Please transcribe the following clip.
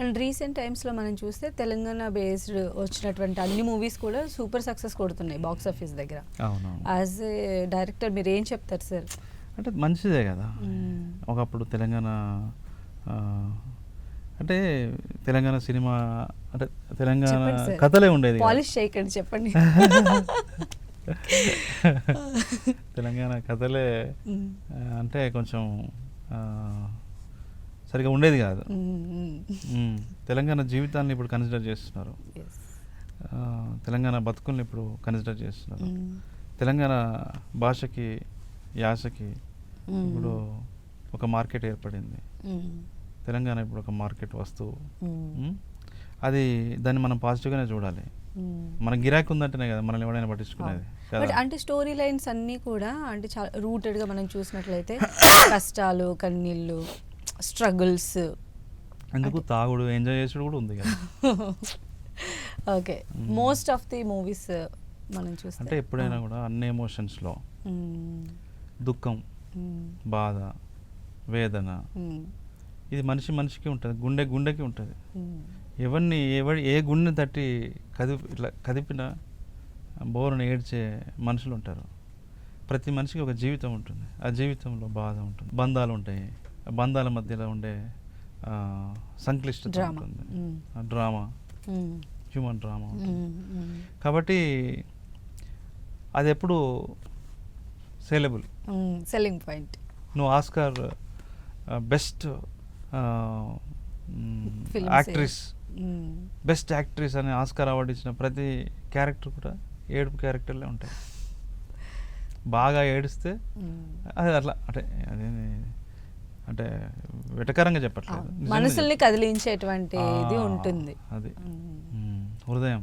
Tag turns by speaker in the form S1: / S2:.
S1: And recent టైమ్స్లో మనం చూస్తే తెలంగాణ బేస్డ్ వచ్చినటువంటి అన్ని మూవీస్ కూడా సూపర్ సక్సెస్ కొడుతున్నాయి బాక్స్ ఆఫీస్ దగ్గర.
S2: అవును.
S1: యాజ్ ఏ డైరెక్టర్ మీరు ఏం చెప్తారు సార్?
S2: అంటే మంచిదే కదా. ఒకప్పుడు తెలంగాణ అంటే తెలంగాణ సినిమా అంటే తెలంగాణ కథలే ఉండేది.
S1: పాలిష్ చేయకండి, చెప్పండి.
S2: తెలంగాణ కథలే అంటే కొంచెం సరిగా ఉండేది కాదు. తెలంగాణ జీవితాన్ని ఇప్పుడు కన్సిడర్ చేస్తున్నారు, తెలంగాణ బతుకుల్ని ఇప్పుడు కన్సిడర్ చేస్తున్నారు. తెలంగాణ భాషకి యాసకి ఇప్పుడు ఒక మార్కెట్ ఏర్పడింది. తెలంగాణ ఇప్పుడు ఒక మార్కెట్ వస్తువు. అది దాన్ని మనం పాజిటివ్గానే చూడాలి. మన గిరాకీ ఉందంటేనే కదా మనల్ని ఎవరైనా పట్టించుకునేది.
S1: అంటే స్టోరీ లైన్స్ అన్నీ కూడా అంటే చాలా రూటెడ్గా మనం చూసినట్లయితే కష్టాలు, కన్నీళ్ళు, స్ట్రగుల్స్,
S2: ఎందుకు తాగుడు, ఎంజాయ్ చేసుడు కూడా ఉంది కదా.
S1: Okay, most of the movies మనం చూస్తే
S2: అంటే ఎప్పుడైనా కూడా అన్ని ఎమోషన్స్లో దుఃఖం, బాధ, వేదన ఇది మనిషికి ఉంటుంది, గుండెకి ఉంటుంది. ఏ గుండె తట్టి ఇట్లా కదిపిన బోరుని ఏడ్చే మనుషులు ఉంటారు. ప్రతి మనిషికి ఒక జీవితం ఉంటుంది, ఆ జీవితంలో బాధ ఉంటుంది, బంధాలు ఉంటాయి, బంధాల మధ్యలో ఉండే సంక్లిష్టత ఉంటుంది, డ్రామా, హ్యూమన్ డ్రామా ఉంటుంది. కాబట్టి అది ఎప్పుడు
S1: సెల్లింగ్ పాయింట్.
S2: నువ్వు Oscar best actress, best actress అని ఆస్కార్ అవార్డు ఇచ్చిన ప్రతి క్యారెక్టర్ కూడా ఏడుపు క్యారెక్టర్లే ఉంటాయి. బాగా ఏడిస్తే అది అట్లా అంటే అదే అంటే వెటకారంగా చెప్పట్లేదు,
S1: మనసుల్ని కదిలించేటువంటి ఇది ఉంటుంది,
S2: అది హృదయం.